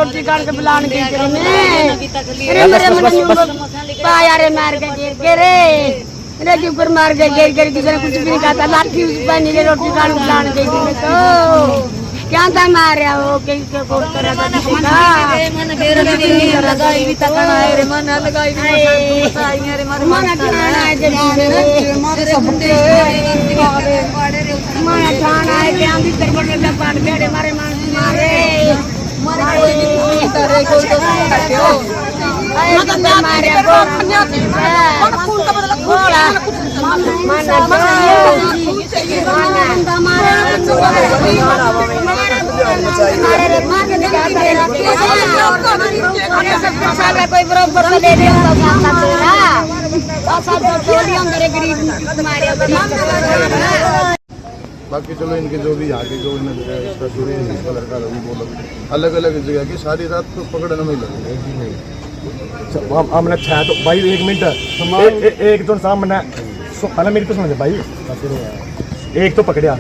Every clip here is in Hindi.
रोटी काट के बुलाने गई तेरे में अरे मेरे मन पाया रे मार के गिर के रे मेरे के ऊपर मार के गिर के किसी ने कुछ भी नहीं कहा लाठी उस पर नीले रोटी काट के बुलाने गई थी तो क्या था मारा वो किसके कोट कर रहा था मन घेर लगाई भी तकना है रे मन लगाई भी बताई रे मन खाना है जे मन सब के मन खाना है क्या भी तरबड़ में पाट बेड़े मारे मारे कोई तरह को तो काटियो मतलब मारे फूल का बदला घोड़ा कोई बरोबर दे दे बाकी चलो इनके जो भी यहाँ के जो इसका लड़का रवि बोलो अलग अलग जगह की सारी रात तो पकड़ने में ही लगे हमने छह तो भाई 1 मिनट एक तो सामने पहले मेरी तो समझे भाई एक तो पकड़िया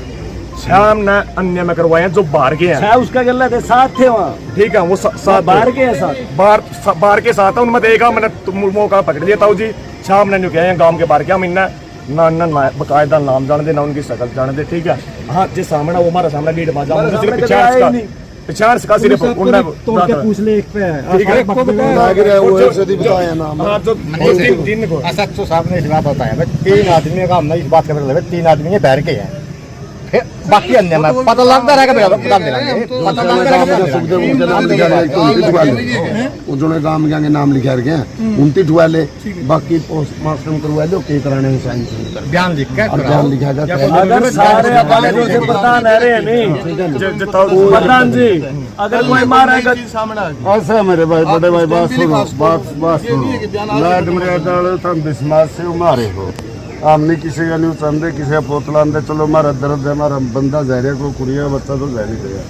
शाम ने अन्य में करवाए जो बाहर के हैं उसका गला थे साथ थे वहाँ ठीक है वो साथ बाहर के हैं साथ बाहर के साथ है उनमें देखा मैंने मौका पकड़ लिया था जी शाम ने जो कहे गांव के बाहर के हम इन्हें ना बकायदा नाम जान दे ना उनकी शक्ल जान दे ठीक है हाँ जिस सामने वो हमारा सामने गेट बाजा पहचान का सिर्फ पूछ ले एक पे ठीक है वो औषधि बताया नाम हाँ तो दिन को असत्य सामने इस बात बताया 3 आदमी का हमने इस बात कर रहे 3 आदमी ये बैर के हैं फिर बाकी अन्य में पता लगता रहेगा मेरा पता मिलेंगे पता लगता उन्होंने गांव के नाम लिखा रखे हैं 29 ठुआले बाकी पोस्टमार्टम करवा लो कई कराने में साइन बयान लिख के बयान लिखा जाता है अगर सारे अपने से पता रहे नहीं प्रधान जी अगर कोई मारेगा ऐसा मेरे भाई बड़े भाई बात सुनो लाड मेरे समाज से मारे हो हमने किसी का नहीं चंदे किसी का पोतला आंदे चलो हमारा दर्द है हमारा बंदा जहरे को कुड़िया बच्चा तो जहरी गया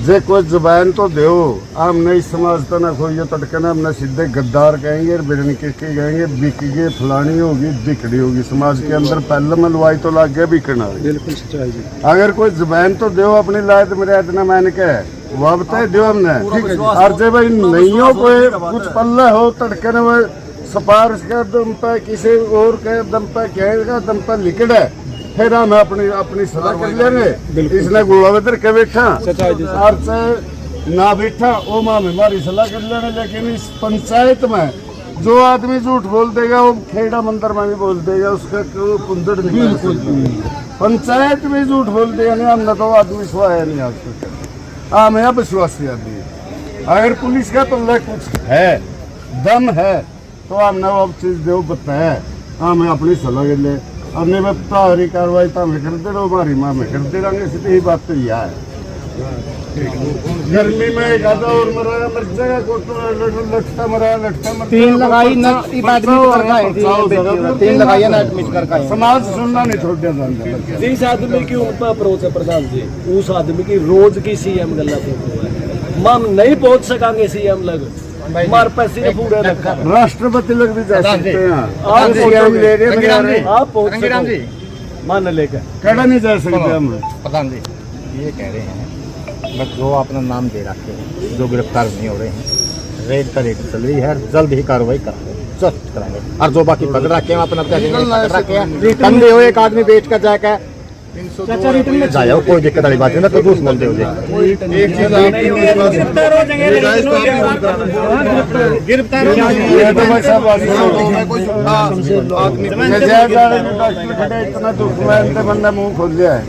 जे कोई जुबान तो दो हम नहीं समझता ना कोई ये तड़के ना हमने सीधे गद्दार कहेंगे बिरन किसके कहेंगे बिकेंगे फलानी होगी बिकड़ी होगी समाज के अंदर पहले मलवाई तो लग गया बिकना बिल्कुल सच्चाई जी अगर कोई जुबान तो दो अपनी लायत मेरे इतना मैंने कहा वो बताए दो हमने और जे भाई नहीं हो कोई कुछ पल्ला हो तड़के ना वो सिफारिश का दम पे किसी और के दम पे कहेगा दम पे लिखड़ है फिर हम अपनी सलाह कर लेंगे इसने गुलावेदर के बैठा और से ना बैठा वो माँ हमारी सलाह कर लेंगे लेकिन इस पंचायत में जो आदमी झूठ बोल देगा वो खेड़ा मंदिर में भी बोल देगा उसका कुंदड़ नहीं पंचायत में झूठ बोल देगा नहीं हमने तो आदमी सुहाया नहीं आज तक हाँ मैं अब विश्वासी आदमी अगर पुलिस का तो कुछ है दम है तो हमने वो चीज दो बताया हाँ मैं अपनी सलाह कर ले हमने तारी कार्रवाई तो हमें करते रहो हमारी माँ में करते रहेंगे सीधी बात तो यह है गर्मी में एक आधा और मरा मर जाएगा लटता मरा 3 लगाई ना एडमिट कर समाज सुनना नहीं छोड़ जिस आदमी की ऊपर अप्रोच है प्रधान जी उस आदमी की रोज की सीएम गला हम नहीं पहुंच सकांगे सीएम लग हमारे पैसे पूरे राष्ट्रपति लोग भी जा सकते हैं आप मान लेकर कड़ा नहीं जा सकते हम प्रधान जी ये कह रहे हैं बस जो अपना नाम दे रखे हैं जो गिरफ्तार नहीं हो रहे हैं रेड का रेड चल रही है जल्द ही कार्रवाई कराएंगे और जो बाकी पकड़ रखे हैं अपना पकड़ रखे हैं कंधे हो एक आदमी बेच कर जाकर जाओ कोई दिक्कत वाली बात नहीं तो दूसरे बंदे हो जाए मुँह खोल दिया है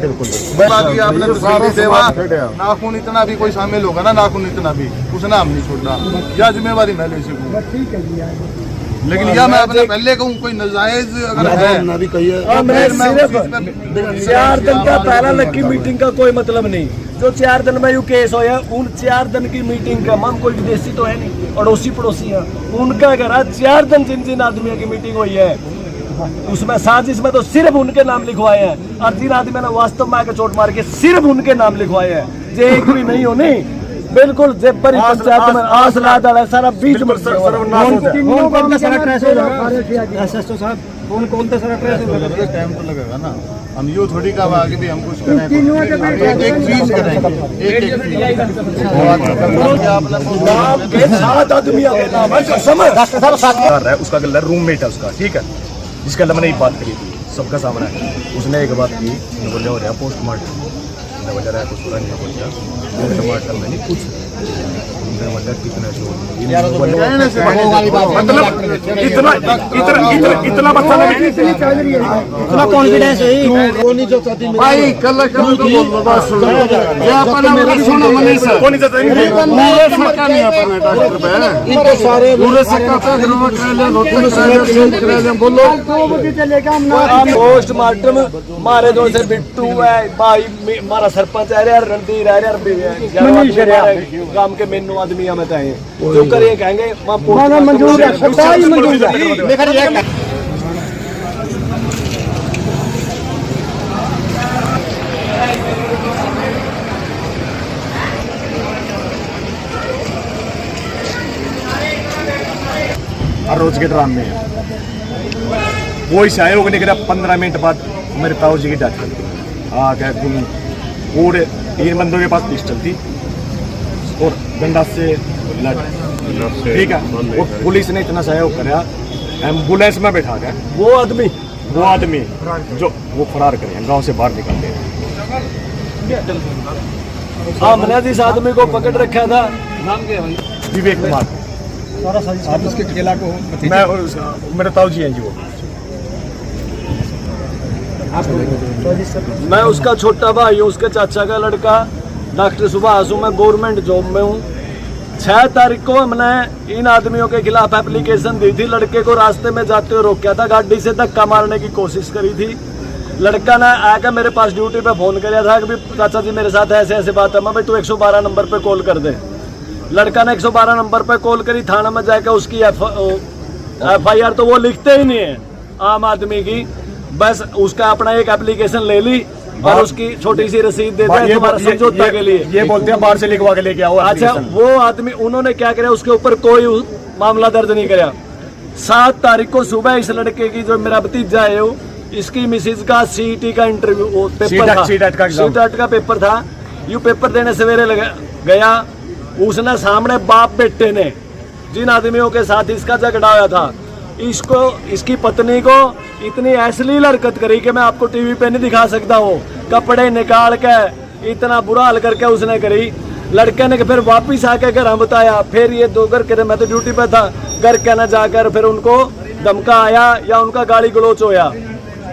नाखून इतना भी कोई शामिल होगा ना नाखून इतना भी उसने हम नहीं छोड़ना यह जिम्मेवारी मैं ले सकूँ लेकिन यह मैं अपने पहले कहूँ कोई नाजायज अगर है 4 दिन का पहला लकी मीटिंग का कोई मतलब नहीं जो 4 दिन में यू केस होया उन 4 दिन की मीटिंग का हम कोई विदेशी तो है नहीं अड़ोसी पड़ोसी है उनका घर 4 दिन जिन आदमियों की मीटिंग हुई है उसमें साजिश में तो सिर्फ उनके नाम लिखवाए हैं और जिन आदमी ने वास्तव में आकर चोट मार के सिर्फ उनके नाम लिखवाए हैं जो एक भी नहीं हो नहीं बिल्कुल जेबरी पंचायत में आसला डाला सारा बीच में सर्वनाश हो जाए। कौन कौन सा सारा ट्रेस होगा? टाइम तो लगेगा ना, हम यूँ थोड़ी का आगे भी हम कुछ करें, एक एक चीज करेंगे, एक एक चीज। सात आदमी आ गए ना, उसका गला रूममेट है उसका, ठीक है, जिसका मैंने एक बात करी थी सबका सामना है। उसने एक बात की, बोले हो रहा पोस्टमार्टम वजह रहा है कुछ पूरा नहीं बोलिया पोस्टमार्टम में नहीं कुछ कितना मतलब इतना बच्चा इतना कॉन्फिडेंस है भाई कल तो बोल लो बस सुनो ये अपन मेरा सुनो मनीष कौन इज्जत पूरे सरकार नहीं अपने डॉक्टर पे इनको सारे पूरे सरकार का ग्राउंड ट्रेलर होटल ट्रेलर बोलो पोस्टमार्टम मारे दो से बिट्टू है भाई हमारा सरपंच है यार रणधीर है यार काम के मेनू आदमी हमें चाहिए जो करिए कहेंगे वहाँ मंजूर है मंजूर है। हर रोज के ड्रामे में वो इस आयोग ने करा 15 मिनट बाद मेरे ताऊ जी की डेथ कर दी। आ गया और 3 बंदों के पास पिस्टल थी और डंडा से लड़, ठीक है। और पुलिस ने इतना सहयोग करा, एम्बुलेंस में बैठा गया वो आदमी जो वो फरार करे गांव से बाहर निकलते हैं। हमने जिस आदमी को पकड़ रखा था नाम क्या है? विवेक कुमार। आप उसके केला को मैं मेरे ताऊ जी हैं जी वो। मैं उसका छोटा भाई हूँ, उसके चाचा का लड़का डॉक्टर सुभाष हूँ, मैं गवर्नमेंट जॉब में हूँ। 6 तारीख को हमने इन आदमियों के खिलाफ एप्लीकेशन दी थी। लड़के को रास्ते में जाते हुए रोका था, गाड़ी से धक्का मारने की कोशिश करी थी। लड़का ने आकर मेरे पास ड्यूटी पे फोन किया था कि चाचा जी मेरे साथ ऐसे ऐसे बात है। मैं भाई तू 112 नंबर पे कॉल कर दे। लड़का ने 112 नंबर पे कॉल करी, थाना में जाकर उसकी FIR तो वो लिखते ही नहीं है आम आदमी की, बस उसका अपना एक एप्लीकेशन ले ली और उसकी छोटी सी रसीद दे दी तुम्हारा समझौता के लिए। ये बोलते हैं बाहर से लिखवा के लेके आओ। अच्छा वो आदमी उन्होंने क्या किया, उसके ऊपर कोई मामला दर्ज नहीं किया। 7 तारीख को सुबह इस लड़के की जो मेरा भतीजा है इसकी मिसिज का CET का इंटरव्यू पेपर था, CET का पेपर था। यू पेपर देने सवेरे गया, उसने सामने बाप बेटे ने जिन आदमियों के साथ इसका झगड़ा हुआ था इसकी पत्नी को इतनी अश्लील हरकत करी कि मैं आपको टीवी पे नहीं दिखा सकता हूँ। कपड़े निकाल के इतना बुरा हाल करके उसने करी। लड़के ने फिर वापिस आके घर हम बताया, फिर ये 2 घर के मैं तो ड्यूटी पे था, घर के न जाकर फिर उनको धमका आया या उनका गाली गलोच होया।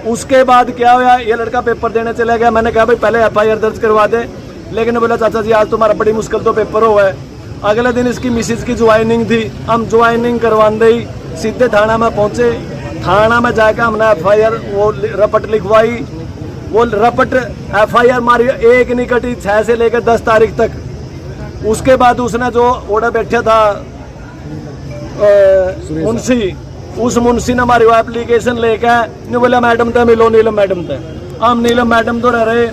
उसके बाद क्या हुआ, ये लड़का पेपर देने चले गया। मैंने कहा भाई पहले FIR दर्ज करवा दे, लेकिन बोला चाचा जी आज तुम्हारा बड़ी मुश्किल तो पेपर हुआ है। अगले दिन इसकी मिसिज की ज्वाइनिंग थी, हम ज्वाइनिंग करवाते ही सीधे थाना में पहुंचे। थाना में जाकर हमने FIR वो रपट लिखवाई, वो रपट FIR मारी एक नहीं कटी 6 से लेकर 10 तारीख तक। उसके बाद उसने जो ओढ़े बैठा था मुंशी, उस मुंशी ने हमारी वो एप्लीकेशन लेकर बोला मैडम थे मिलो, नीलम मैडम थे। हम नीलम मैडम तो रह रहे,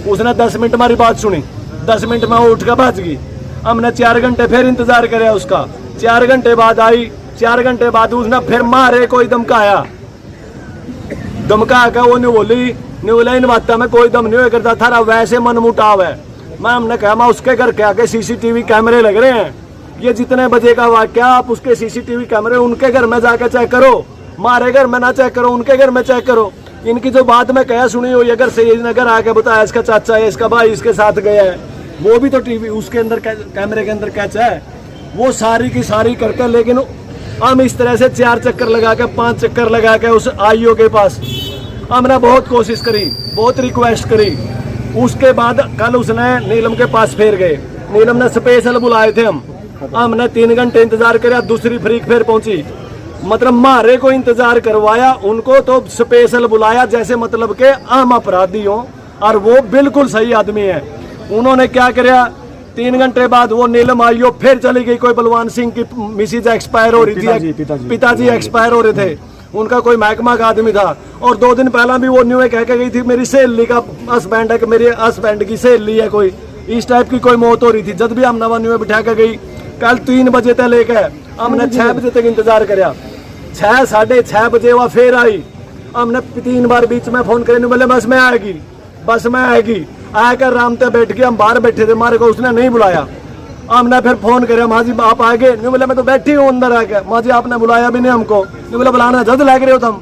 उसने 10 मिनट हमारी बात सुनी, 10 मिनट में वो उठ कर भाग गई। हमने 4 घंटे फिर इंतजार कराया उसका। 4 घंटे बाद आई, 4 घंटे बाद उसने फिर मारे कोई धमकाया कर वो नहीं बोला इन बातों में कोई दम नहीं करता था, वैसे मन मुटाव है। मैं हमने कहा मैं उसके घर के आगे CCTV कैमरे लग रहे हैं, ये जितने बजे का वाक्या आप उसके CCTV कैमरे उनके घर में जाकर चेक करो, मारे घर में ना चेक करो, उनके घर में चेक करो। इनकी जो बात मैं कहा सुनी हुई, अगर सही नगर आके बताया इसका चाचा है, इसका भाई इसके साथ गया है, वो भी तो टीवी उसके अंदर कैमरे के अंदर कैच है, वो सारी की सारी करके। लेकिन हम इस तरह से 4 चक्कर लगा के 5 चक्कर लगा के उस IO के पास हमने बहुत कोशिश करी, बहुत रिक्वेस्ट करी। उसके बाद कल उसने नीलम के पास फिर गए, नीलम ने स्पेशल बुलाए थे, हमने 3 घंटे इंतजार किया, दूसरी फ्रीक फिर पहुंची। मतलब मारे को इंतजार करवाया, उनको तो स्पेशल बुलाया जैसे मतलब के आम अपराधी हो, और वो बिल्कुल सही आदमी है। उन्होंने क्या किया, 3 घंटे बाद वो नीलम आई हो, फिर चली गई। कोई बलवान सिंह की मिसिज एक्सपायर हो रही थी, पिताजी एक्सपायर हो रहे थे, उनका कोई महकमा का आदमी था। और 2 दिन पहला भी वो न्यू कह के गई थी मेरी सहेली का हस्बैंड है, कि मेरे हस्बैंड की सहेली है कोई, इस टाइप की कोई मौत हो रही थी। जब भी हम नवानी में बिठा के गई, कल 3 बजे तक लेके हमने 6 बजे तक इंतजार कराया। 6 साढ़े 6 बजे वह फिर आई। हमने 3 बार बीच में फोन करे, बोले बस में आएगी, बस में आएगी। आकर राम तक बैठ के हम बाहर बैठे थे, हमारे को उसने नहीं बुलाया। हमने फिर फोन करे, माँ जी आप आ गए? नहीं बोले मैं तो बैठी हूँ अंदर आके। माँ जी आपने बुलाया भी नहीं हमको। नहीं बोले बुलाना जल्द लग रहे हो तुम।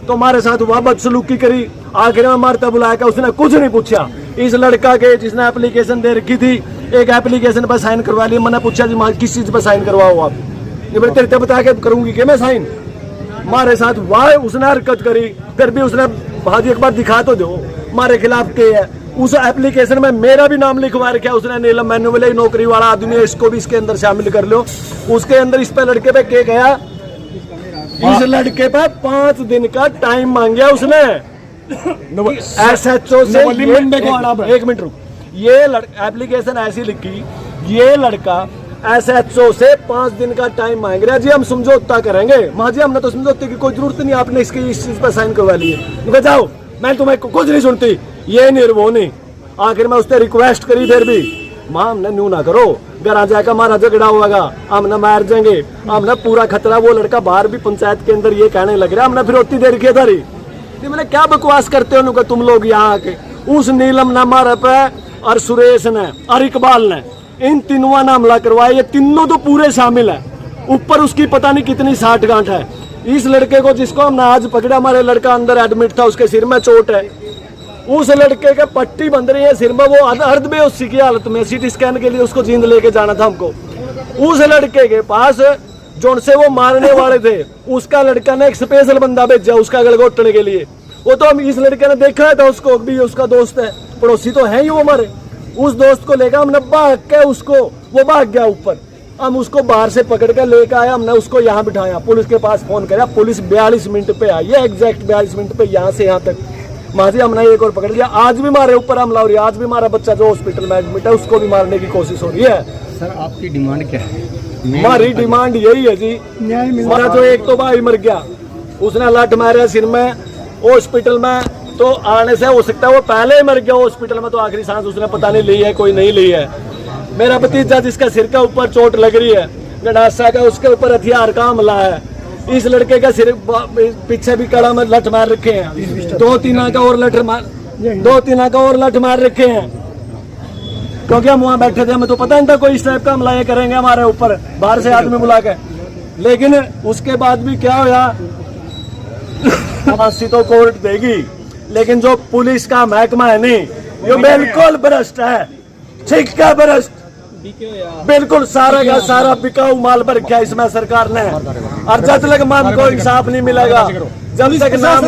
तो हमारे साथ वह बदसलूकी करी। आखिर में मारता बुलाया के उसने कुछ नहीं पूछा। इस लड़का के जिसने एप्लीकेशन दे रखी थी, एक एप्लीकेशन पर साइन करवा ली। मैंने पूछा जी माँ किस चीज पर साइन करवाओ आप? नहीं बोले तेरे बता के करूंगी कि मैं साइन। हमारे साथ वाह उसने हरकत करी। फिर भी उसने भाजी एक बार दिखा तो दो हमारे खिलाफ के है। उस एप्लीकेशन में मेरा भी नाम लिखवा रखा उसने। नीलम मैनुअल नौकरी वाला आदमी है, इसको भी इसके अंदर शामिल कर लो। उसके अंदर इस पे लड़के पे के गया, इस लड़के पे 5 दिन का टाइम मांगा उसने SHO से। एक मिनट रुक, ये एप्लीकेशन ऐसी लिखी, ये लड़का SHO से 5 दिन का टाइम मांग रहा है। जी हम समझौता करेंगे। माँ जी हमने तो समझौते की कोई जरूरत नहीं, आपने इसकी इस चीज पर साइन करवा लिए। जाओ मैं तुम्हें कुछ नहीं सुनती, ये नहीं वो नहीं। आखिर में उसने रिक्वेस्ट करी, फिर भी माँ हमने न्यू ना करो, घर आ जाएगा हमारा झगड़ा होगा, हमने मार जाएंगे, हमने पूरा खतरा। वो लड़का बाहर भी पंचायत के अंदर ये कहने लग रहा, हमने फिर उतनी देर की धरी। मैंने क्या बकवास करते हो तुम लोग यहाँ आके। उस नीलम ने मारा पे और सुरेश ने और इकबाल ने, इन तीनों ने हमला करवाया। ये तीनों तो पूरे शामिल है, ऊपर उसकी पता नहीं कितनी 60 गांठ है। इस लड़के को जिसको हमने आज पकड़ा, हमारे लड़का अंदर एडमिट था, उसके सिर में चोट है। उस लड़के के पट्टी बंध रही है सिर में, वो अर्ध बेहोशी की हालत में। CT स्कैन के लिए उसको जींद लेके जाना था हमको। उस लड़के के पास जो से वो मारने वाले थे, उसका लड़का ने एक स्पेशल बंदा भेजा उसका गल घोटने के लिए। वो तो हम इस लड़के ने देखा था उसको भी, उसका दोस्त है, पड़ोसी तो है ही वो हमारे। उस दोस्त को लेकर हमने भाग के उसको, वो भाग गया ऊपर, हम उसको बाहर से पकड़ के लेकर आया। हमने उसको यहाँ बिठाया, पुलिस के पास फोन किया, पुलिस 42 मिनट पे आई है, एग्जैक्ट 42 मिनट पे यहाँ से यहाँ तक। माजी हमने एक और पकड़ लिया। आज भी हमारे ऊपर हमला हो रही है। आज भी हमारा बच्चा जो हॉस्पिटल में एडमिट है, उसको भी मारने की कोशिश हो रही है। सर आपकी डिमांड क्या है? हमारी डिमांड यही है जी, हमारा जो एक तो भाई मर गया, उसने लठ मारा सिर में हॉस्पिटल में, तो आने से हो सकता है वो पहले ही मर गया हॉस्पिटल में, तो आखिरी सांस उसने पता नहीं ली है, कोई नहीं ली है। मेरा भतीजा जिसका सिर के ऊपर चोट लग रही है, गंडासा का, उसके ऊपर हथियार का हमला है। इस लड़के का सिर पीछे भी कड़ा में लठ मार रखे हैं, 2-3 का और लठ मार रखे हैं। क्योंकि हम वहाँ बैठे थे, हमें तो पता नहीं था कोई इस टाइप का हमला करेंगे हमारे ऊपर, बाहर से आदमी बुला के। लेकिन उसके बाद भी क्या हुआ, फांसी तो कोर्ट देगी, लेकिन जो पुलिस का महकमा है नहीं, ये बिल्कुल भ्रष्ट है, ठीक है भ्रष्ट, बिल्कुल सारा का सारा बिकाऊ माल भर गया इसमें सरकार ने। और जब तक मन को इंसाफ नहीं मिलेगा, जब तक नाम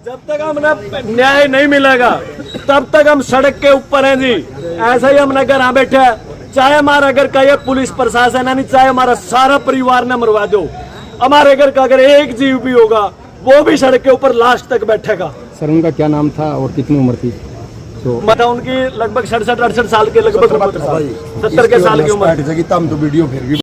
जब तक हमने न्याय नहीं मिलेगा, तब तक हम सड़क के ऊपर हैं जी। ऐसा ही हमने घर बैठे, चाहे हमारा घर का ये पुलिस प्रशासन है नहीं, चाहे हमारा सारा परिवार ने मरवा दो, हमारे घर का अगर एक जीव भी होगा, वो भी सड़क के ऊपर लास्ट तक बैठेगा। सर उनका क्या नाम था और कितनी उम्र थी? तो मतलब उनकी लगभग 67-68 साल के लगभग 70 के साल की उम्र। तो वीडियो फिर भी